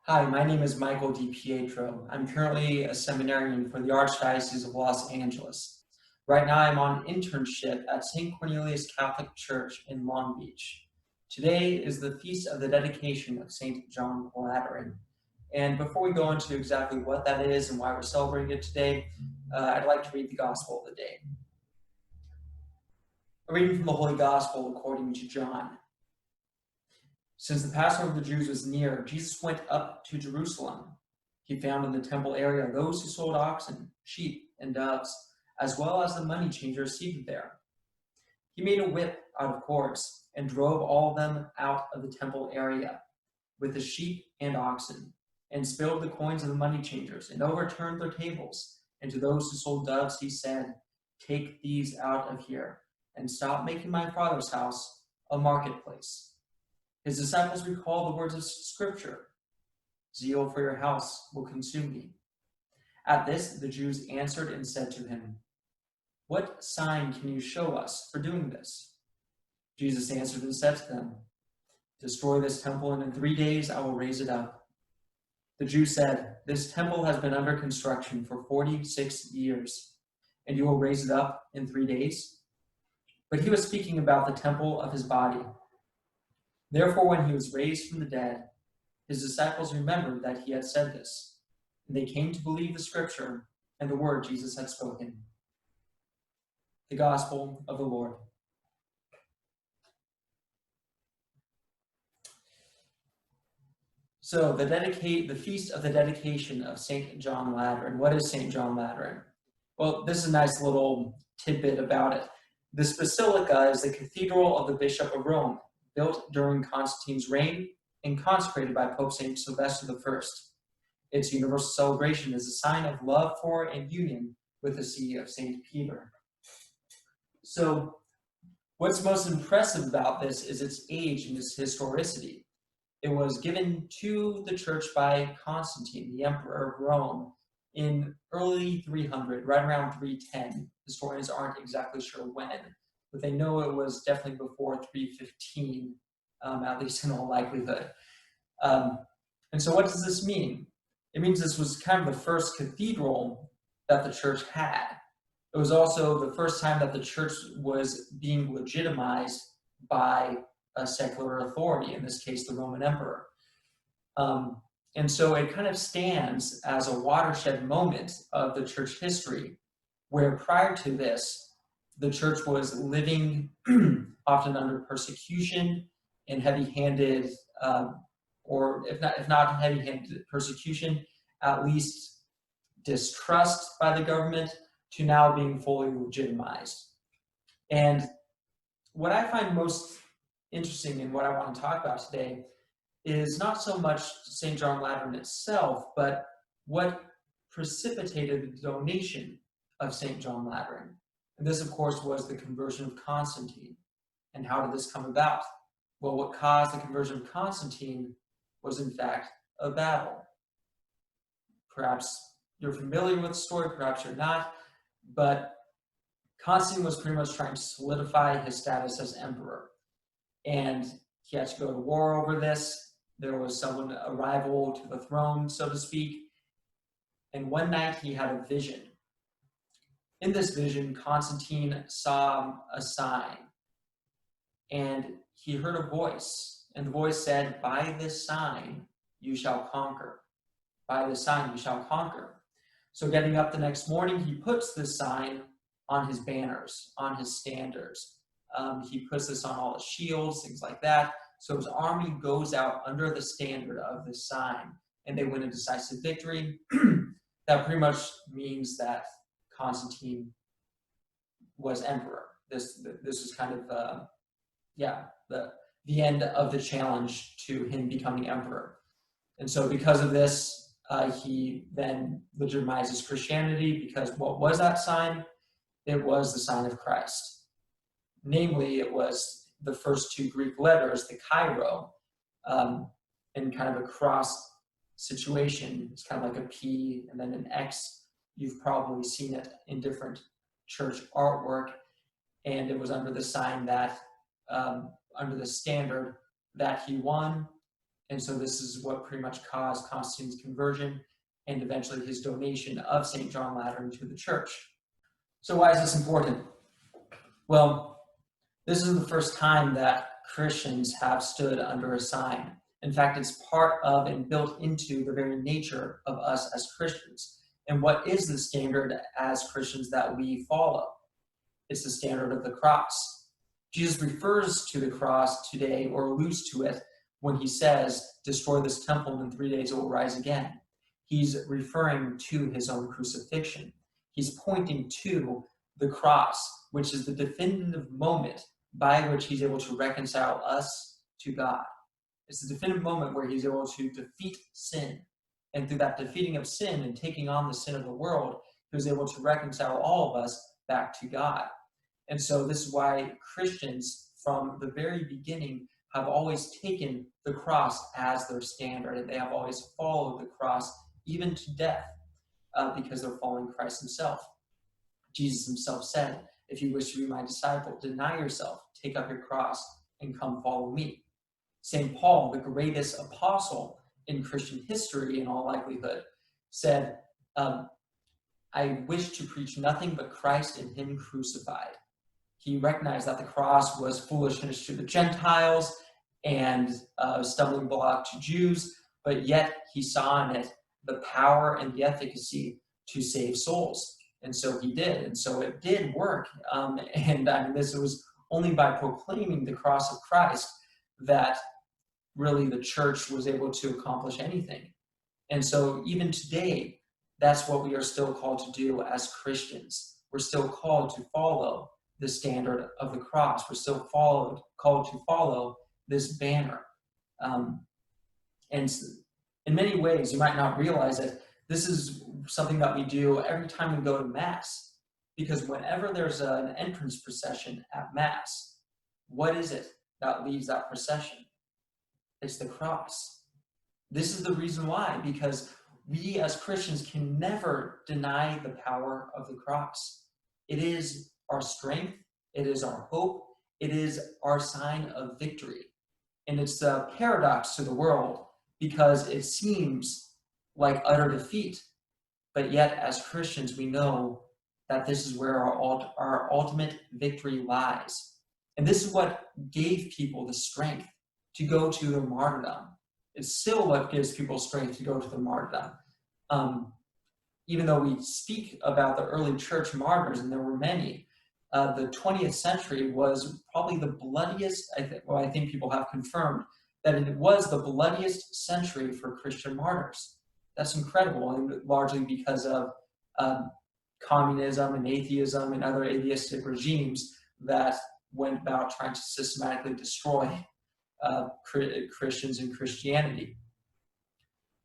Hi, my name is Michael DiPietro. I'm currently a seminarian for the Archdiocese of Los Angeles. Right now, I'm on internship at St. Cornelius Catholic Church in Long Beach. Today is the feast of the dedication of St. John Lateran. And before we go into exactly what that is and why we're celebrating it today, I'd like to read the Gospel of the day. A reading from the Holy Gospel according to John. Since the Passover of the Jews was near, Jesus went up to Jerusalem. He found in the temple area those who sold oxen, sheep, and doves, as well as the money changers seated there. He made a whip out of cords and drove all of them out of the temple area with the sheep and oxen, and spilled the coins of the money changers and overturned their tables. And to those who sold doves he said, "Take these out of here and stop making my Father's house a marketplace." His disciples recalled the words of Scripture, "Zeal for your house will consume me." At this, the Jews answered and said to him, "What sign can you show us for doing this?" Jesus answered and said to them, "Destroy this temple, and in 3 days I will raise it up." The Jews said, "This temple has been under construction for 46 years, and you will raise it up in 3 days?" But he was speaking about the temple of his body. Therefore, when he was raised from the dead, his disciples remembered that he had said this, and they came to believe the Scripture and the word Jesus had spoken. The Gospel of the Lord. So, the feast of the dedication of St. John Lateran. What is St. John Lateran? Well, this is a nice little tidbit about it. This basilica is the cathedral of the Bishop of Rome, built during Constantine's reign and consecrated by Pope St. Sylvester I. Its universal celebration is a sign of love for and union with the see of St. Peter. So, what's most impressive about this is its age and its historicity. It was given to the church by Constantine, the Emperor of Rome, in early 300, right around 310. Historians aren't exactly sure when, but they know it was definitely before 315, at least in all likelihood. And so what does this mean? It means this was kind of the first cathedral that the church had. It was also the first time that the church was being legitimized by a secular authority, in this case, the Roman Emperor. And so it kind of stands as a watershed moment of the church history, where prior to this, the church was living often under persecution and heavy-handed, or if not heavy-handed persecution, at least distrust by the government, to now being fully legitimized. And what I find most interesting in what I want to talk about today is not so much St. John Lateran itself, but what precipitated the donation of St. John Lateran. And this, of course, was the conversion of Constantine. And how did this come about? Well, what caused the conversion of Constantine was, in fact, a battle. Perhaps you're familiar with the story, perhaps you're not, but Constantine was pretty much trying to solidify his status as emperor. And he had to go to war over this. There was a rival to the throne, so to speak. And one night he had a vision. In this vision, Constantine saw a sign, and he heard a voice, and the voice said, "By this sign you shall conquer. By this sign you shall conquer." So getting up the next morning, he puts this sign on his banners, on his standards. He puts this on all his shields, things like that. So his army goes out under the standard of this sign, and they win a decisive victory. That pretty much means that Constantine was emperor. This was kind of the end of the challenge to him becoming emperor. And so because of this, he then legitimizes Christianity, because what was that sign? It was the sign of Christ. Namely, it was the first two Greek letters, the Chi-Rho, in kind of a cross situation. It's kind of like a P and then an X. You've probably seen it in different church artwork, and it was under the sign that, under the standard that he won, And so this is what pretty much caused Constantine's conversion and eventually his donation of St. John Lateran to the church. So why is this important? Well, this is the first time that Christians have stood under a sign. In fact, it's part of and built into the very nature of us as Christians. And what is the standard as Christians that we follow? It's the standard of the cross. Jesus refers to the cross today, or alludes to it, when he says, destroy this temple and in 3 days it will rise again. He's referring to his own crucifixion. He's pointing to the cross, which is the definitive moment by which he's able to reconcile us to God. It's the definitive moment where he's able to defeat sin. And through that defeating of sin and taking on the sin of the world, he was able to reconcile all of us back to God. And so this is why Christians from the very beginning have always taken the cross as their standard, and they have always followed the cross even to death because they're following Christ himself. Jesus himself said, if you wish to be my disciple, deny yourself, take up your cross, and come follow me. St. Paul, the greatest apostle in Christian history in all likelihood, said, I wish to preach nothing but Christ and him crucified. He recognized that the cross was foolishness to the Gentiles and a stumbling block to Jews, but yet he saw in it the power and the efficacy to save souls. And so he did. And so it did work. And I mean, this was only by proclaiming the cross of Christ that really the church was able to accomplish anything. And so even today, that's what we are still called to do as Christians. We're still called to follow the standard of the cross. We're still called to follow this banner. And in many ways, you might not realize it, this is something that we do every time we go to Mass. Because whenever there's an entrance procession at Mass, what is it that leads that procession? It's the cross. This is the reason why, because we as Christians can never deny the power of the cross. It is our strength, it is our hope, it is our sign of victory. And it's a paradox to the world because it seems like utter defeat. But yet, as Christians, we know that this is where our ultimate victory lies. And this is what gave people the strength to go to the martyrdom. It's still what gives people strength to go to the martyrdom. Even though we speak about the early church martyrs, and there were many, the 20th century was probably the bloodiest, I think people have confirmed, that it was the bloodiest century for Christian martyrs. That's incredible, and largely because of communism and atheism and other atheistic regimes that went about trying to systematically destroy Christians and Christianity.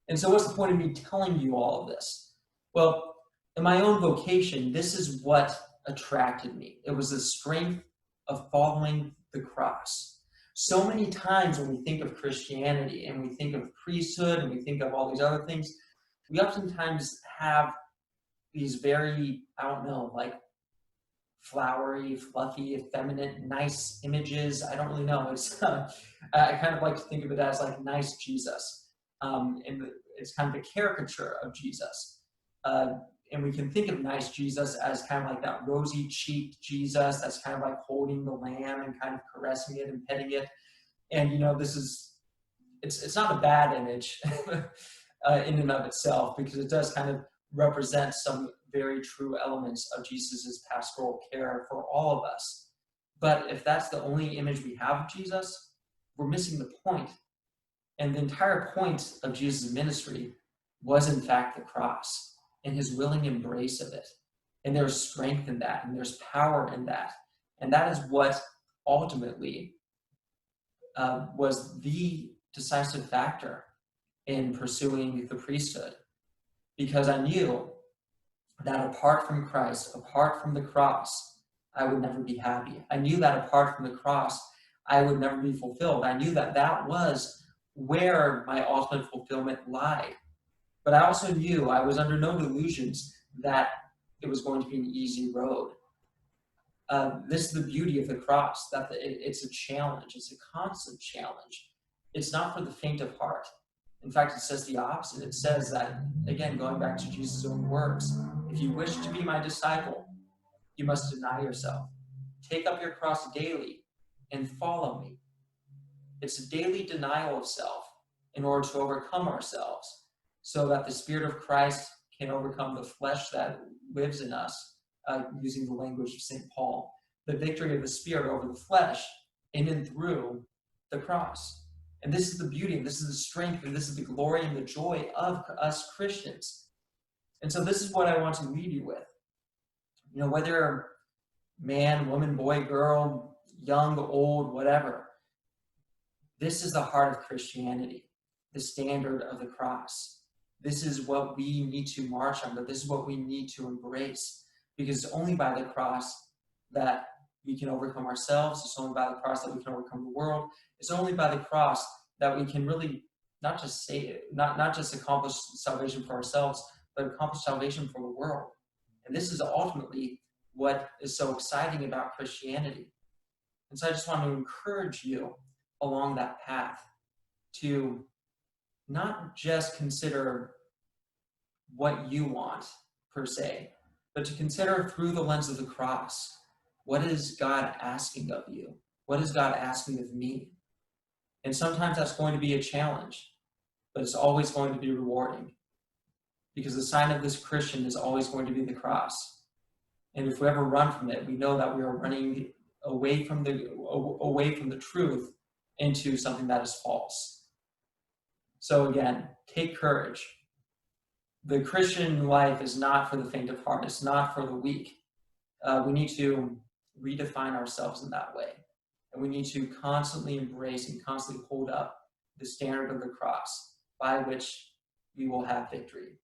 And so what's the point of me telling you all of this? Well, in my own vocation, this is what attracted me. It was the strength of following the cross. So many times when we think of Christianity and we think of priesthood and we think of all these other things, we oftentimes have these very, like flowery, fluffy, effeminate, nice images. I don't really know. It's I kind of like to think of it as like nice Jesus. And it's kind of a caricature of Jesus. And we can think of nice Jesus as kind of like that rosy-cheeked Jesus that's kind of like holding the lamb and kind of caressing it and petting it. And, it's not a bad image in and of itself, because it does kind of represent some very true elements of Jesus's pastoral care for all of us. But if that's the only image we have of Jesus, we're missing the point. And the entire point of Jesus' ministry was, in fact, the cross and his willing embrace of it. And there's strength in that, and there's power in that. And that is what ultimately was the decisive factor in pursuing the priesthood. Because I knew that apart from Christ, apart from the cross, I would never be happy. I knew that apart from the cross, I would never be fulfilled. I knew that that was where my ultimate fulfillment lied. But I also knew, I was under no delusions that it was going to be an easy road. This is the beauty of the cross, that it's a challenge. It's a constant challenge. It's not for the faint of heart. In fact, it says the opposite. It says that, again, going back to Jesus' own words, if you wish to be my disciple, you must deny yourself. Take up your cross daily and follow me. It's a daily denial of self in order to overcome ourselves so that the Spirit of Christ can overcome the flesh that lives in us, using the language of St. Paul. The victory of the Spirit over the flesh in and through the cross. And this is the beauty, and this is the strength, and this is the glory and the joy of us Christians. And so this is what I want to leave you with. You know, whether you're man, woman, boy, girl, young, old, whatever, this is the heart of Christianity, the standard of the cross. This is what we need to march under. This is what we need to embrace, because it's only by the cross that we can overcome ourselves. It's only by the cross that we can overcome the world. It's only by the cross that we can really not just accomplish salvation for ourselves, but accomplish salvation for the world. And this is ultimately what is so exciting about Christianity. And so I just want to encourage you along that path to not just consider what you want per se, but to consider through the lens of the cross. What is God asking of you? What is God asking of me? And sometimes that's going to be a challenge, but it's always going to be rewarding, because the sign of this Christian is always going to be the cross. And if we ever run from it, we know that we are running away from the truth into something that is false. So again, take courage. The Christian life is not for the faint of heart. It's not for the weak. We need to redefine ourselves in that way. And we need to constantly embrace and constantly hold up the standard of the cross by which we will have victory.